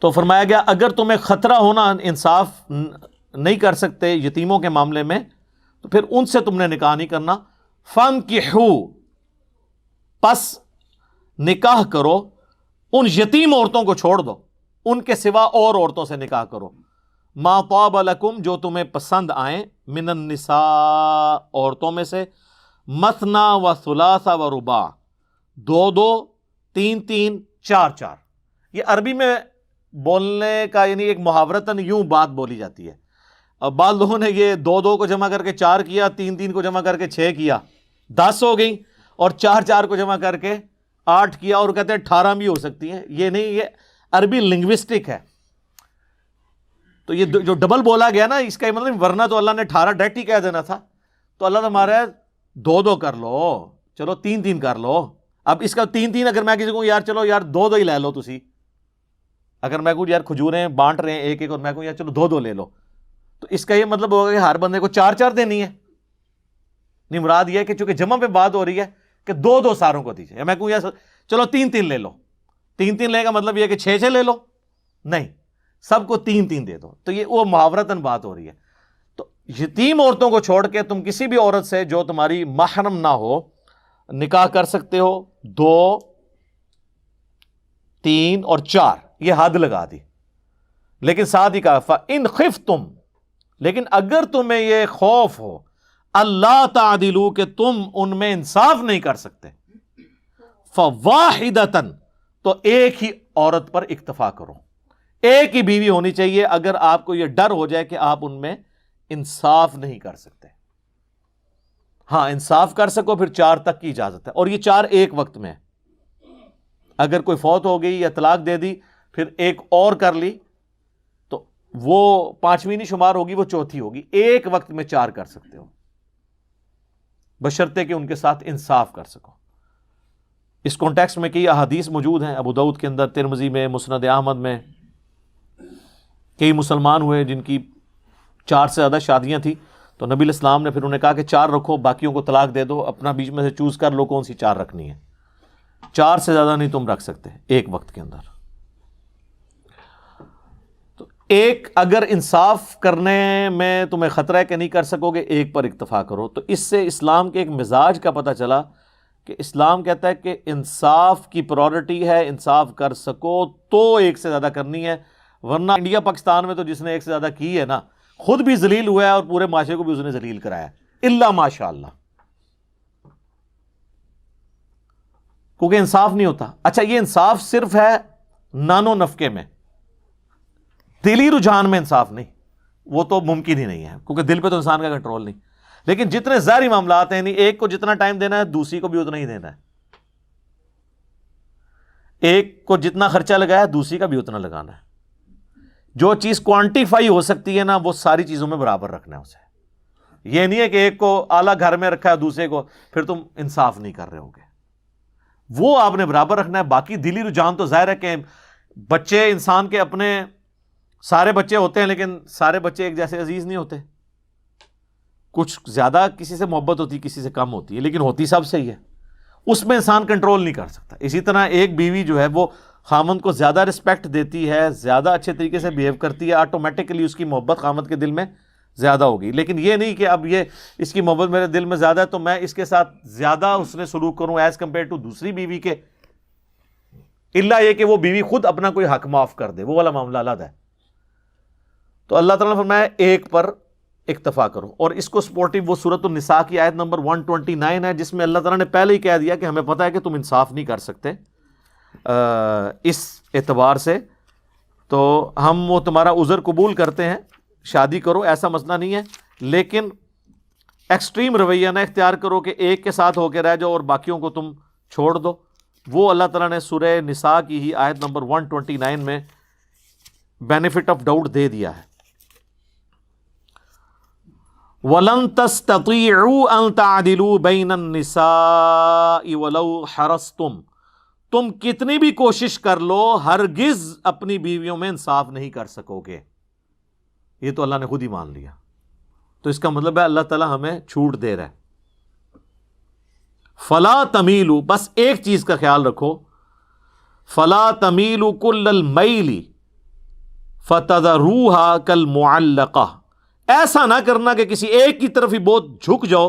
تو فرمایا گیا اگر تمہیں خطرہ ہونا انصاف نہیں کر سکتے یتیموں کے معاملے میں تو پھر ان سے تم نے نکاح نہیں کرنا. فانکحوا، پس نکاح کرو، ان یتیم عورتوں کو چھوڑ دو، ان کے سوا اور عورتوں سے نکاح کرو. ما طاب لکم، جو تمہیں پسند آئیں، من النساء، عورتوں میں سے، مثنا و ثلاث و رباع، دو دو، تین تین، چار چار. یہ عربی میں بولنے کا یعنی ایک محاورتاً یوں بات بولی جاتی ہے. اب بعض لوگوں نے یہ دو دو کو جمع کر کے چار کیا، تین تین کو جمع کر کے چھ کیا، 10 ہو گئی، اور چار چار کو جمع کر کے 8 کیا، اور کہتے ہیں 18 بھی ہو سکتی ہیں. یہ نہیں، یہ عربی لنگوسٹک ہے. تو یہ جو ڈبل بولا گیا نا، اس کا مطلب ورنہ تو اللہ نے 18 ڈائریکٹ ہی کہہ دینا تھا. تو اللہ ہمارا دو دو کر لو، چلو تین تین کر لو. اب اس کا تین تین اگر میں کسی کو یار چلو یار دو دو ہی لے لو تسی، اگر میں کہوں یار کھجوریں بانٹ رہے ہیں ایک ایک، اور میں کہوں یار چلو دو دو لے لو، تو اس کا یہ مطلب ہوگا کہ ہر بندے کو 4 4 دینی ہے. نہیں، مراد یہ ہے کہ چونکہ جمع پہ بات ہو رہی ہے کہ دو دو ساروں کو دیجیے. یا میں کہوں یار چلو تین تین لے لو، تین تین لے کا مطلب یہ ہے کہ 6 6 لے لو، نہیں، سب کو تین تین دے دو. تو یہ وہ محاورتاً بات ہو رہی ہے. تو یتیم عورتوں کو چھوڑ کے تم کسی بھی عورت سے جو تمہاری محرم نہ ہو نکاح کر سکتے ہو. 2 3 اور 4 یہ حد لگا دی. لیکن ساتھ ہی کہا فَإِنْ خِفْتُمْ، لیکن اگر تمہیں یہ خوف ہو اللہ تعدلوا کہ تم ان میں انصاف نہیں کر سکتے، فَوَاحِدَةً، تو ایک ہی عورت پر اکتفا کرو، ایک ہی بیوی ہونی چاہیے اگر آپ کو یہ ڈر ہو جائے کہ آپ ان میں انصاف نہیں کر سکتے. ہاں انصاف کر سکو پھر 4 تک کی اجازت ہے، اور یہ 4 ایک وقت میں ہے. اگر کوئی فوت ہو گئی یا طلاق دے دی پھر ایک اور کر لی تو وہ 5ویں نہیں شمار ہوگی، وہ 4تھی ہوگی. ایک وقت میں 4 کر سکتے ہو بشرطے کہ ان کے ساتھ انصاف کر سکو. اس کانٹیکسٹ میں کئی احادیث موجود ہیں، ابو داؤد کے اندر، ترمذی میں، مسند احمد میں. کئی مسلمان ہوئے جن کی 4 سے زیادہ شادیاں تھیں، تو نبی علیہ السلام نے پھر انہیں کہا کہ 4 رکھو، باقیوں کو طلاق دے دو، اپنا بیچ میں سے چوز کر لو کون سی 4 رکھنی ہے. 4 سے زیادہ نہیں تم رکھ سکتے ایک وقت کے اندر. تو ایک اگر انصاف کرنے میں تمہیں خطرہ ہے کہ نہیں کر سکو گے، ایک پر اکتفا کرو. تو اس سے اسلام کے ایک مزاج کا پتہ چلا کہ اسلام کہتا ہے کہ انصاف کی پرائورٹی ہے، انصاف کر سکو تو ایک سے زیادہ کرنی ہے. ورنہ انڈیا پاکستان میں تو جس نے ایک سے زیادہ کی ہے نا، خود بھی ذلیل ہوا ہے اور پورے معاشرے کو بھی اس نے ذلیل کرایا ہے، الا ماشاء اللہ، کیونکہ انصاف نہیں ہوتا. اچھا یہ انصاف صرف ہے نانو نفقے میں، دلی رجحان میں انصاف نہیں، وہ تو ممکن ہی نہیں ہے کیونکہ دل پہ تو انسان کا کنٹرول نہیں. لیکن جتنے ظاہری معاملات ہیں، ایک کو جتنا ٹائم دینا ہے دوسری کو بھی اتنا ہی دینا ہے، ایک کو جتنا خرچہ لگایا ہے دوسری کا بھی اتنا لگانا ہے. جو چیز کوانٹیفائی ہو سکتی ہے نا وہ ساری چیزوں میں برابر رکھنا ہے اسے. یہ نہیں ہے کہ ایک کو اعلیٰ گھر میں رکھا ہے دوسرے کو پھر تم انصاف نہیں کر رہے ہوگے، وہ آپ نے برابر رکھنا ہے. باقی دلی رجحان تو ظاہر ہے کہ بچے انسان کے اپنے سارے بچے ہوتے ہیں، لیکن سارے بچے ایک جیسے عزیز نہیں ہوتے. کچھ زیادہ کسی سے محبت ہوتی، کسی سے کم ہوتی ہے، لیکن ہوتی سب سے ہی ہے. اس میں انسان کنٹرول نہیں کر سکتا. اسی طرح ایک بیوی جو ہے وہ خامند کو زیادہ رسپیکٹ دیتی ہے، زیادہ اچھے طریقے سے بیہیو کرتی ہے، آٹومیٹکلی اس کی محبت خامند کے دل میں زیادہ ہوگی. لیکن یہ نہیں کہ اب یہ اس کی محبت میرے دل میں زیادہ ہے تو میں اس کے ساتھ زیادہ اس نے سلوک کروں ایز کمپیئر ٹو دوسری بیوی کے، الا یہ کہ وہ بیوی خود اپنا کوئی حق معاف کر دے، وہ والا معاملہ الگ ہے. تو اللہ تعالیٰ نے فرمایا ایک پر اکتفا کرو. اور اس کو سپورٹیو وہ سورۃ النساء کی آیت نمبر 129 ہے، جس میں اللہ تعالیٰ نے پہلے ہی کہہ دیا کہ ہمیں پتہ ہے کہ تم انصاف نہیں کر سکتے اس اعتبار سے، تو ہم وہ تمہارا عذر قبول کرتے ہیں، شادی کرو، ایسا مسئلہ نہیں ہے. لیکن ایکسٹریم رویہ نہ اختیار کرو کہ ایک کے ساتھ ہو کے رہ جاؤ اور باقیوں کو تم چھوڑ دو. وہ اللہ تعالیٰ نے سورہ نساء کی ہی آیت نمبر 129 میں بینیفٹ آف ڈاؤٹ دے دیا ہے. وَلَن تَسْتَطِيعُوا أَن تَعْدِلُوا بَيْنَ النِّسَاءِ وَلَوْ حَرَصْتُمْ، تم کتنی بھی کوشش کر لو ہرگز اپنی بیویوں میں انصاف نہیں کر سکو گے. یہ تو اللہ نے خود ہی مان لیا. تو اس کا مطلب ہے اللہ تعالیٰ ہمیں چھوٹ دے رہا ہے. فَلَا تَمِيلُوا، بس ایک چیز کا خیال رکھو، فَلَا تَمِيلُوا كُلَّ الْمَيْلِ، فَتَذَرُوهَا كَالْمُعَلَّقَةِ، ایسا نہ کرنا کہ کسی ایک کی طرف ہی بہت جھک جاؤ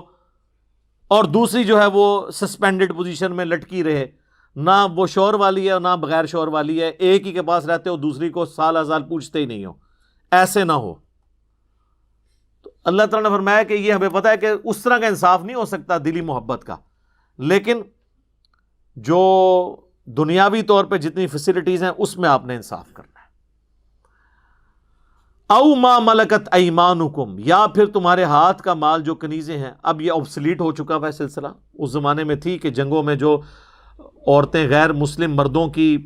اور دوسری جو ہے وہ سسپینڈڈ پوزیشن میں لٹکی رہے، نہ وہ شور والی ہے نہ بغیر شور والی ہے، ایک ہی کے پاس رہتے ہو دوسری کو سال ہزار پوچھتے ہی نہیں ہو، ایسے نہ ہو۔ تو اللہ تعالیٰ نے فرمایا کہ یہ ہمیں پتہ ہے کہ اس طرح کا انصاف نہیں ہو سکتا دلی محبت کا، لیکن جو دنیاوی طور پہ جتنی فیسلٹیز ہیں اس میں آپ نے انصاف کرنا ہے۔ او ما ملکت ایمانکم، یا پھر تمہارے ہاتھ کا مال جو کنیزیں ہیں۔ اب یہ آبسلیٹ ہو چکا ہے سلسلہ، اس زمانے میں تھی کہ جنگوں میں جو عورتیں غیر مسلم مردوں کی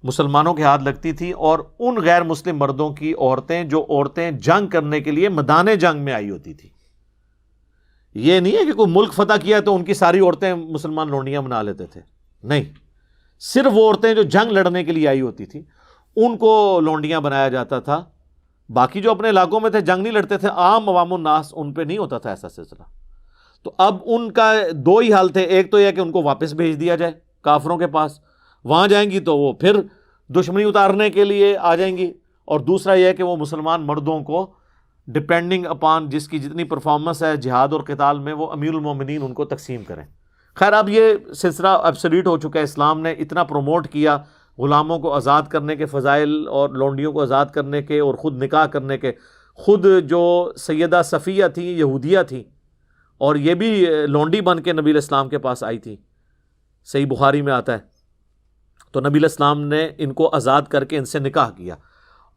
مسلمانوں کے ہاتھ لگتی تھیں، اور ان غیر مسلم مردوں کی عورتیں جو عورتیں جنگ کرنے کے لیے میدان جنگ میں آئی ہوتی تھی۔ یہ نہیں ہے کہ کوئی ملک فتح کیا تو ان کی ساری عورتیں مسلمان لونڈیاں بنا لیتے تھے، نہیں، صرف وہ عورتیں جو جنگ لڑنے کے لیے آئی ہوتی تھی ان کو لونڈیاں بنایا جاتا تھا۔ باقی جو اپنے علاقوں میں تھے جنگ نہیں لڑتے تھے، عام عوام الناس ان پہ نہیں ہوتا تھا ایسا سلسلہ۔ تو اب ان کا دو ہی حال تھے، ایک تو یہ کہ ان کو واپس بھیج دیا جائے کافروں کے پاس، وہاں جائیں گی تو وہ پھر دشمنی اتارنے کے لیے آ جائیں گی، اور دوسرا یہ کہ وہ مسلمان مردوں کو ڈپینڈنگ اپان جس کی جتنی پرفارمنس ہے جہاد اور قتال میں وہ امیر المومنین ان کو تقسیم کریں۔ خیر اب یہ سلسلہ ایبسلیٹ ہو چکا ہے، اسلام نے اتنا پروموٹ کیا غلاموں کو آزاد کرنے کے فضائل اور لونڈیوں کو آزاد کرنے کے اور خود نکاح کرنے کے۔ خود جو سیدہ صفیہ تھیں یہودیہ تھیں، اور یہ بھی لونڈی بن کے نبی علیہ السلام کے پاس آئی تھی، صحیح بخاری میں آتا ہے۔ تو نبی علیہ السلام نے ان کو آزاد کر کے ان سے نکاح کیا،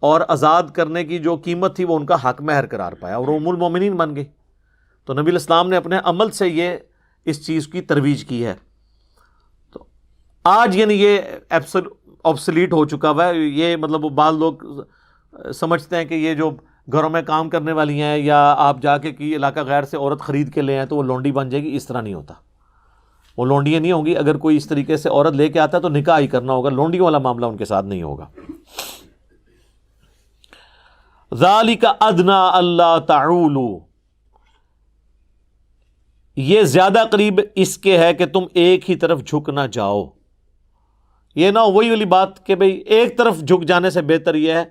اور آزاد کرنے کی جو قیمت تھی وہ ان کا حق مہر قرار پایا، اور وہ ام المومنین بن گئی۔ تو نبی علیہ السلام نے اپنے عمل سے یہ اس چیز کی ترویج کی ہے۔ تو آج یعنی یہ آبسلیٹ ہو چکا ہوا ہے، یہ مطلب بعض لوگ سمجھتے ہیں کہ یہ جو گھروں میں کام کرنے والی ہیں یا آپ جا کے کی علاقہ غیر سے عورت خرید کے لے آئیں تو وہ لونڈی بن جائے گی، اس طرح نہیں ہوتا، وہ لونڈیاں نہیں ہوں گی۔ اگر کوئی اس طریقے سے عورت لے کے آتا ہے تو نکاح ہی کرنا ہوگا، لونڈیوں والا معاملہ ان کے ساتھ نہیں ہوگا۔ ذالک ادنیٰ اللہ تعولوا، یہ زیادہ قریب اس کے ہے کہ تم ایک ہی طرف جھک نہ جاؤ۔ یہ نہ وہی والی بات کہ بھئی ایک طرف جھک جانے سے بہتر یہ ہے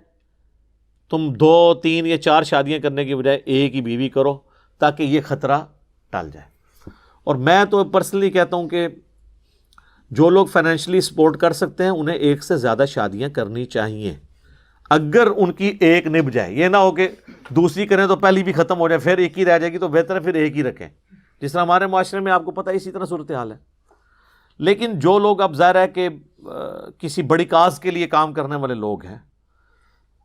تم 2 3 یا 4 شادیاں کرنے کی بجائے ایک ہی بیوی کرو تاکہ یہ خطرہ ٹل جائے۔ اور میں تو پرسنلی کہتا ہوں کہ جو لوگ فائنینشلی سپورٹ کر سکتے ہیں انہیں ایک سے زیادہ شادیاں کرنی چاہیے، اگر ان کی ایک نبھ جائے۔ یہ نہ ہو کہ دوسری کریں تو پہلی بھی ختم ہو جائے، پھر ایک ہی رہ جائے گی، تو بہتر ہے پھر ایک ہی رکھیں، جس طرح ہمارے معاشرے میں آپ کو پتہ ہے اسی طرح صورتحال ہے۔ لیکن جو لوگ اب ظاہر ہے کہ کسی بڑی کاز کے لیے کام کرنے والے لوگ ہیں،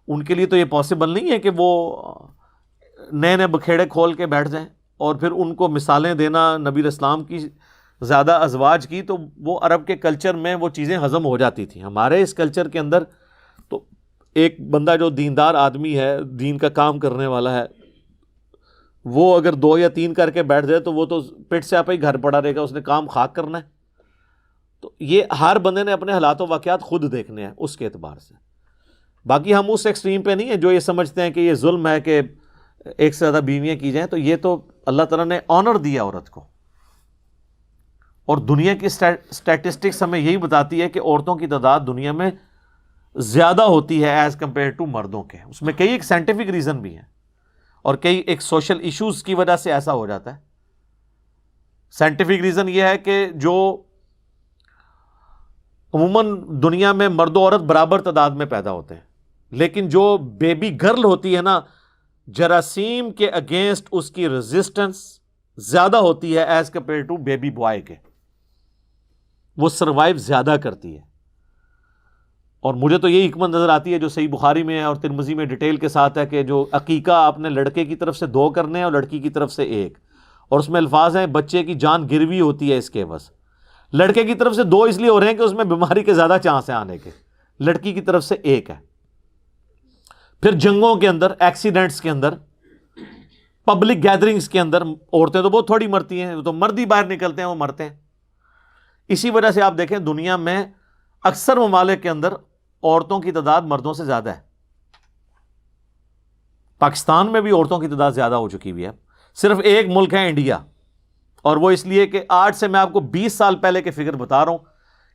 ان کے لیے تو یہ پاسبل نہیں ہے کہ وہ نئے نئے بکھیڑے کھول کے بیٹھ جائیں، اور پھر ان کو مثالیں دینا نبی علیہ السلام کی زیادہ ازواج کی، تو وہ عرب کے کلچر میں وہ چیزیں ہضم ہو جاتی تھیں۔ ہمارے اس کلچر کے اندر تو ایک بندہ جو دیندار آدمی ہے، دین کا کام کرنے والا ہے، وہ اگر 2 یا 3 کر کے بیٹھ جائے تو وہ تو پیٹ سے آپ ہی گھر پڑا رہے گا، اس نے کام خاک کرنا ہے۔ تو یہ ہر بندے نے اپنے حالات و واقعات خود دیکھنے ہیں اس کے اعتبار سے۔ باقی ہم اس ایکسٹریم پہ نہیں ہیں جو یہ سمجھتے ہیں کہ یہ ظلم ہے کہ ایک سے زیادہ بیویاں کی جائیں، تو یہ تو اللہ تعالیٰ نے آنر دیا عورت کو، اور دنیا کی اسٹیٹسٹکس ہمیں یہی بتاتی ہے کہ عورتوں کی تعداد دنیا میں زیادہ ہوتی ہے ایز کمپیئر ٹو مردوں کے۔ اس میں کئی ایک سائنٹیفک ریزن بھی ہیں، اور کئی ایک سوشل ایشوز کی وجہ سے ایسا ہو جاتا ہے۔ سائنٹیفک ریزن یہ ہے کہ جو عموماً دنیا میں مرد و عورت برابر تعداد میں پیدا ہوتے ہیں، لیکن جو بیبی گرل ہوتی ہے نا، جراثیم کے اگینسٹ اس کی ریزسٹنس زیادہ ہوتی ہے as compare to baby boy کے، وہ سروائیو زیادہ کرتی ہے۔ اور مجھے تو یہ حکمت نظر آتی ہے جو صحیح بخاری میں ہے اور ترمذی میں ڈیٹیل کے ساتھ ہے کہ جو عقیقہ آپ نے لڑکے کی طرف سے 2 کرنے ہیں اور لڑکی کی طرف سے 1، اور اس میں الفاظ ہیں بچے کی جان گروی ہوتی ہے اس کے عوض۔ لڑکے کی طرف سے 2 اس لیے ہو رہے ہیں کہ اس میں بیماری کے زیادہ چانس ہیں آنے کے، لڑکی کی طرف سے 1 ہے۔ پھر جنگوں کے اندر، ایکسیڈنٹس کے اندر، پبلک گیدرنگز کے اندر عورتیں تو بہت تھوڑی مرتی ہیں، تو مرد ہی باہر نکلتے ہیں وہ مرتے ہیں۔ اسی وجہ سے آپ دیکھیں دنیا میں اکثر ممالک کے اندر عورتوں کی تعداد مردوں سے زیادہ ہے۔ پاکستان میں بھی عورتوں کی تعداد زیادہ ہو چکی ہوئی ہے، صرف ایک ملک ہے انڈیا، اور وہ اس لیے کہ آج سے میں آپ کو 20 سال پہلے کے فگر بتا رہا ہوں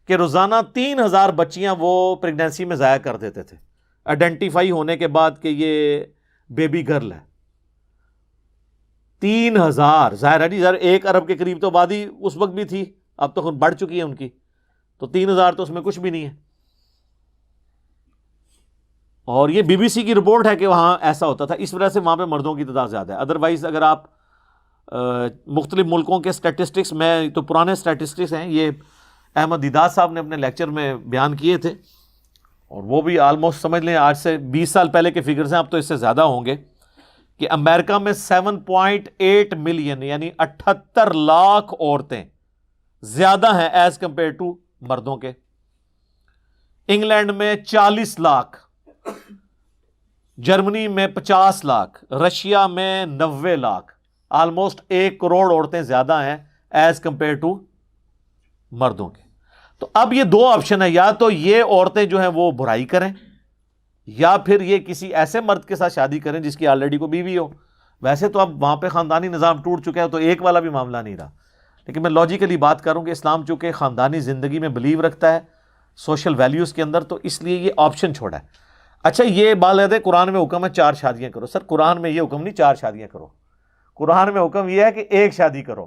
کہ روزانہ 3000 بچیاں وہ پریگنینسی میں ضائع کر دیتے تھے، آئیڈینٹیفائی ہونے کے بعد کہ یہ بیبی گرل ہے. 3000 ظاہر ہے جی، 1 ارب کے قریب تو آبادی اس وقت بھی تھی، اب تو بڑھ چکی ہے ان کی، تو 3000 تو اس میں کچھ بھی نہیں ہے. اور یہ BBC کی رپورٹ ہے کہ وہاں ایسا ہوتا تھا، اس وجہ سے وہاں پہ مردوں کی تعداد زیادہ ہے. ادروائز اگر آپ مختلف ملکوں کے سٹیٹسٹکس، میں تو پرانے سٹیٹسٹکس ہیں، یہ احمد دیداد صاحب نے اپنے لیکچر میں بیان کیے تھے، اور وہ بھی آلموسٹ سمجھ لیں آج سے 20 سال پہلے کے فگرز ہیں، اب تو اس سے زیادہ ہوں گے، کہ امریکہ میں 7.8 ملین یعنی 78 لاکھ عورتیں زیادہ ہیں ایز کمپیئر ٹو مردوں کے. انگلینڈ میں 40 لاکھ، جرمنی میں 50 لاکھ، رشیا میں 90 لاکھ، آلموسٹ 1 کروڑ عورتیں زیادہ ہیں ایز کمپیئر ٹو مردوں کے. تو اب یہ 2 آپشن ہے، یا تو یہ عورتیں جو ہیں وہ برائی کریں، یا پھر یہ کسی ایسے مرد کے ساتھ شادی کریں جس کی آلریڈی کو بیوی ہو. ویسے تو اب وہاں پہ خاندانی نظام ٹوٹ چکا ہے، تو ایک والا بھی معاملہ نہیں رہا، لیکن میں لاجیکلی بات کروں کہ اسلام چونکہ خاندانی زندگی میں بلیو رکھتا ہے سوشل ویلیوز کے اندر، تو اس لیے یہ آپشن چھوڑا ہے. اچھا یہ بات لیتے ہیں قرآن میں حکم ہے 4 شادیاں کرو. سر قرآن میں یہ حکم نہیں 4 شادیاں کرو، قرآن میں حکم یہ ہے کہ 1 شادی کرو.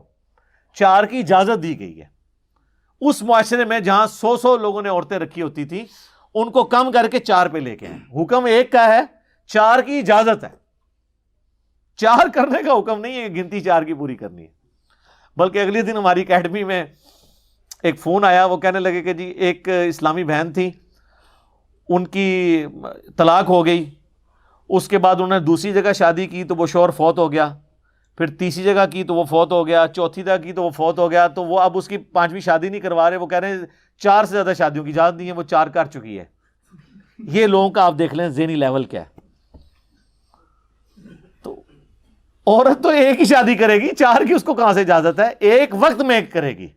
4 کی اجازت دی گئی ہے. اس معاشرے میں جہاں 100 لوگوں نے عورتیں رکھی ہوتی تھی، ان کو کم کر کے 4 پہ لے کے آئے. حکم 1 کا ہے، 4 کی اجازت ہے. 4 کرنے کا حکم نہیں ہے کہ گنتی 4 کی پوری کرنی ہے. بلکہ اگلے دن ہماری اکیڈمی میں ایک فون آیا، وہ کہنے لگے کہ جی ایک اسلامی بہن تھی، ان کی طلاق ہو گئی، اس کے بعد انہوں نے دوسری جگہ شادی کی تو وہ شوہر فوت ہو گیا، پھر تیسری جگہ کی تو وہ فوت ہو گیا، چوتھی جگہ کی تو وہ فوت ہو گیا، تو وہ اب اس کی 5ویں شادی نہیں کروا رہے. وہ کہہ رہے ہیں 4 سے زیادہ شادیوں کی اجازت نہیں ہے، وہ 4 کر چکی ہے. یہ لوگوں کا آپ دیکھ لیں ذہنی لیول کیا ہے. تو عورت تو 1 ہی شادی کرے گی، 4 کی اس کو کہاں سے اجازت ہے؟ ایک وقت میں 1 کرے گی.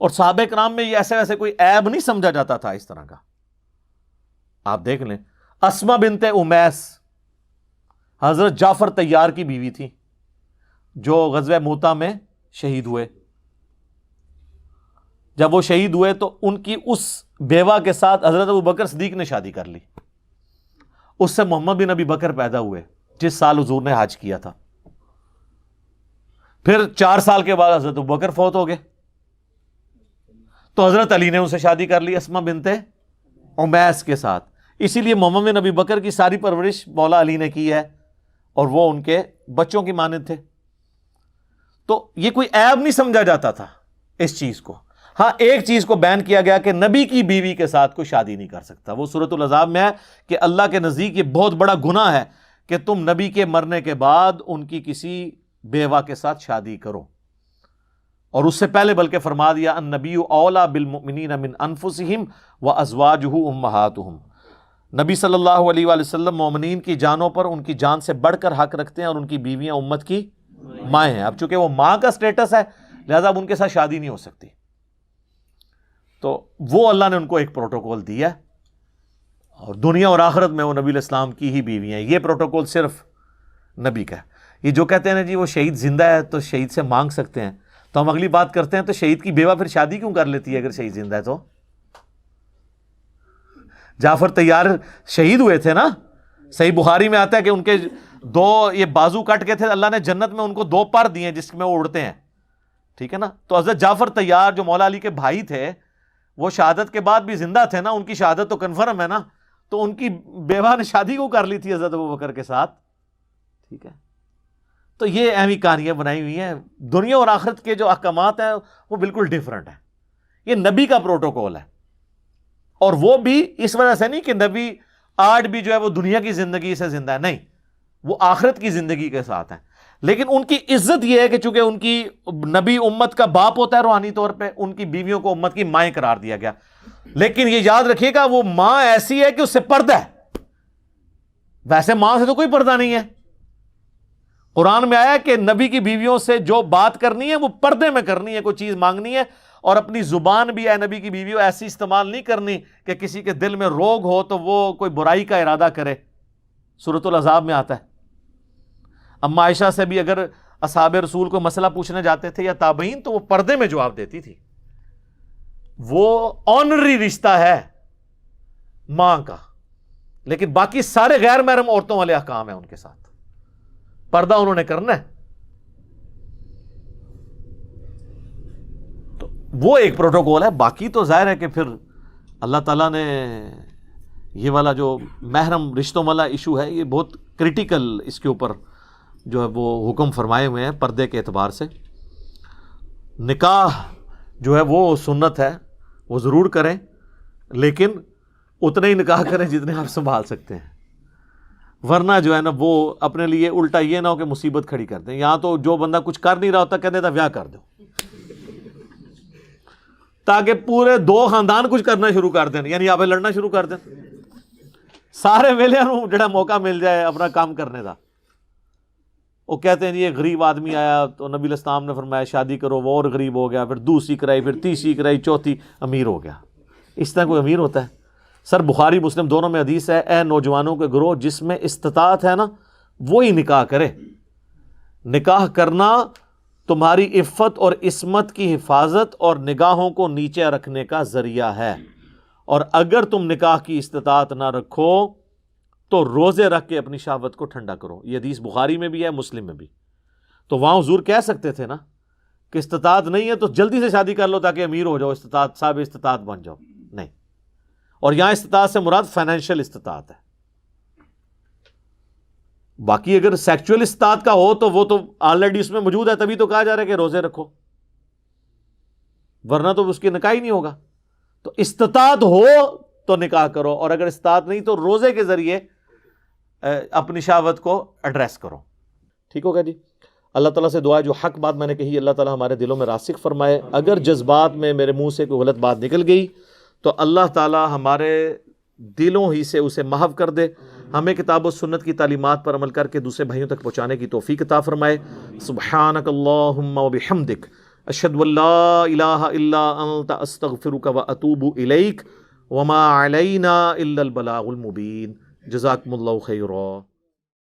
اور صحابہ کرام میں یہ ایسے ویسے کوئی عیب نہیں سمجھا جاتا تھا اس طرح کا. آپ دیکھ لیں اسما بنت امیس حضرت جعفر طیار کی بیوی تھی، جو غزوہ موتا میں شہید ہوئے. جب وہ شہید ہوئے تو ان کی اس بیوہ کے ساتھ حضرت ابوبکر صدیق نے شادی کر لی. اس سے محمد بن ابی بکر پیدا ہوئے جس سال حضور نے حج کیا تھا. پھر 4 سال کے بعد حضرت ابوبکر فوت ہو گئے، تو حضرت علی نے ان سے شادی کر لی اسما بنت امیس کے ساتھ. اسی لیے محمد بن ابی بکر کی ساری پرورش مولا علی نے کی ہے، اور وہ ان کے بچوں کی مانند تھے. تو یہ کوئی عیب نہیں سمجھا جاتا تھا اس چیز کو. ہاں ایک چیز کو بین کیا گیا کہ نبی کی بیوی کے ساتھ کوئی شادی نہیں کر سکتا. وہ سورۃ الاحزاب میں ہے کہ اللہ کے نزدیک یہ بہت بڑا گناہ ہے کہ تم نبی کے مرنے کے بعد ان کی کسی بیوہ کے ساتھ شادی کرو. اور اس سے پہلے بلکہ فرما دیا النبی اولیٰ بالمؤمنین من انفسہم وازواجہ امہاتہم. نبی صلی اللہ علیہ وآلہ وسلم مومنین کی جانوں پر ان کی جان سے بڑھ کر حق رکھتے ہیں، اور ان کی بیویاں امت کی مائیں ہیں. اب چونکہ وہ ماں کا سٹیٹس ہے لہذا اب ان کے ساتھ شادی نہیں ہو سکتی. تو وہ اللہ نے ان کو ایک پروٹوکول دیا، اور دنیا اور آخرت میں وہ نبی علیہ السلام کی ہی بیوی ہیں. یہ پروٹوکول صرف نبی کا ہے. یہ جو کہتے ہیں نا جی وہ شہید زندہ ہے تو شہید سے مانگ سکتے ہیں، تو ہم اگلی بات کرتے ہیں تو شہید کی بیوہ پھر شادی کیوں کر لیتی ہے اگر شہید زندہ ہے؟ تو جعفر طیار شہید ہوئے تھے نا، صحیح بخاری میں آتا ہے کہ ان کے 2 یہ بازو کٹ کے تھے، اللہ نے جنت میں ان کو 2 پر دیے جس میں وہ اڑتے ہیں. ٹھیک ہے نا. تو حضرت جعفر طیار جو مولا علی کے بھائی تھے، وہ شہادت کے بعد بھی زندہ تھے نا، ان کی شہادت تو کنفرم ہے نا. تو ان کی بیوہ نے شادی کو کر لی تھی حضرت ابوبکر کے ساتھ. ٹھیک ہے. تو یہ اہمی کہانیاں بنائی ہوئی ہیں. دنیا اور آخرت کے جو احکامات ہیں وہ بالکل ڈیفرنٹ ہیں. یہ نبی کا پروٹوکول ہے، اور وہ بھی اس وجہ سے نہیں کہ نبی آج بھی جو ہے وہ دنیا کی زندگی سے زندہ ہے، نہیں، وہ آخرت کی زندگی کے ساتھ ہیں. لیکن ان کی عزت یہ ہے کہ چونکہ ان کی نبی امت کا باپ ہوتا ہے روحانی طور پہ، ان کی بیویوں کو امت کی مائیں قرار دیا گیا. لیکن یہ یاد رکھیے گا وہ ماں ایسی ہے کہ اس سے پردہ ہے، ویسے ماں سے تو کوئی پردہ نہیں ہے. قرآن میں آیا کہ نبی کی بیویوں سے جو بات کرنی ہے وہ پردے میں کرنی ہے. کوئی چیز مانگنی ہے، اور اپنی زبان بھی اے نبی کی بیویوں ایسی استعمال نہیں کرنی کہ کسی کے دل میں روگ ہو تو وہ کوئی برائی کا ارادہ کرے. سورۃ الاحزاب میں آتا ہے. اما عائشہ سے بھی اگر اصحاب رسول کو مسئلہ پوچھنے جاتے تھے یا تابعین تو وہ پردے میں جواب دیتی تھی. وہ آنری رشتہ ہے ماں کا لیکن باقی سارے غیر محرم عورتوں والے احکام ہیں ان کے ساتھ، پردہ انہوں نے کرنا ہے. تو وہ ایک پروٹوکول ہے. باقی تو ظاہر ہے کہ پھر اللہ تعالیٰ نے یہ والا جو محرم رشتوں والا ایشو ہے یہ بہت کریٹیکل، اس کے اوپر جو ہے وہ حکم فرمائے ہوئے ہیں پردے کے اعتبار سے. نکاح جو ہے وہ سنت ہے، وہ ضرور کریں، لیکن اتنے ہی نکاح کریں جتنے آپ سنبھال سکتے ہیں، ورنہ جو ہے نا وہ اپنے لیے الٹا یہ نہ ہو کہ مصیبت کھڑی کر دیں. یہاں تو جو بندہ کچھ کر نہیں رہا ہوتا کہتے تھا بیاہ کر دو، تاکہ پورے 2 خاندان کچھ کرنا شروع کر دیں، یعنی آپ لڑنا شروع کر دیں، سارے ویلے نوں جڑا موقع مل جائے اپنا کام کرنے کا. وہ کہتے ہیں یہ غریب آدمی آیا تو نبی علیہ السلام نے فرمایا شادی کرو، وہ اور غریب ہو گیا، پھر دوسری کرائی، پھر تیسری کرائی، چوتھی امیر ہو گیا. اس طرح کوئی امیر ہوتا ہے؟ سر بخاری مسلم دونوں میں حدیث ہے، اے نوجوانوں کے گروہ جس میں استطاعت ہے نا وہی نکاح کرے. نکاح کرنا تمہاری عفت اور عصمت کی حفاظت اور نگاہوں کو نیچے رکھنے کا ذریعہ ہے، اور اگر تم نکاح کی استطاعت نہ رکھو تو روزے رکھ کے اپنی شہوت کو ٹھنڈا کرو. یہ حدیث بخاری میں بھی ہے، مسلم میں بھی. تو وہاں حضور کہہ سکتے تھے نا کہ استطاعت نہیں ہے تو جلدی سے شادی کر لو تاکہ امیر ہو جاؤ، استطاعت صاحب استطاعت بن جاؤ. نہیں، اور یہاں استطاعت سے مراد فائنینشیل استطاعت ہے. باقی اگر سیکچوئل استطاعت کا ہو تو وہ تو آلریڈی اس میں موجود ہے، تبھی تو کہا جا رہا ہے کہ روزے رکھو، ورنہ تو اس کی نکاح ہی نہیں ہوگا. تو استطاعت ہو تو نکاح کرو، اور اگر استطاعت نہیں تو روزے کے ذریعے اپنی شہوت کو ایڈریس کرو. ٹھیک ہوگا جی. اللہ تعالیٰ سے دعا ہے جو حق بات میں نے کہی اللہ تعالیٰ ہمارے دلوں میں راسخ فرمائے. اگر جذبات میں میرے منہ سے کوئی غلط بات نکل گئی تو اللہ تعالیٰ ہمارے دلوں ہی سے اسے محو کر دے. ہمیں کتاب و سنت کی تعلیمات پر عمل کر کے دوسرے بھائیوں تک پہنچانے کی توفیق عطا فرمائے. سبحانک اللہم و بحمدک اشہد ان لا الہ الا انت استغفرک و اتوب الیک وما علینا الا البلاغ المبین. جزاکم اللہ خیرا.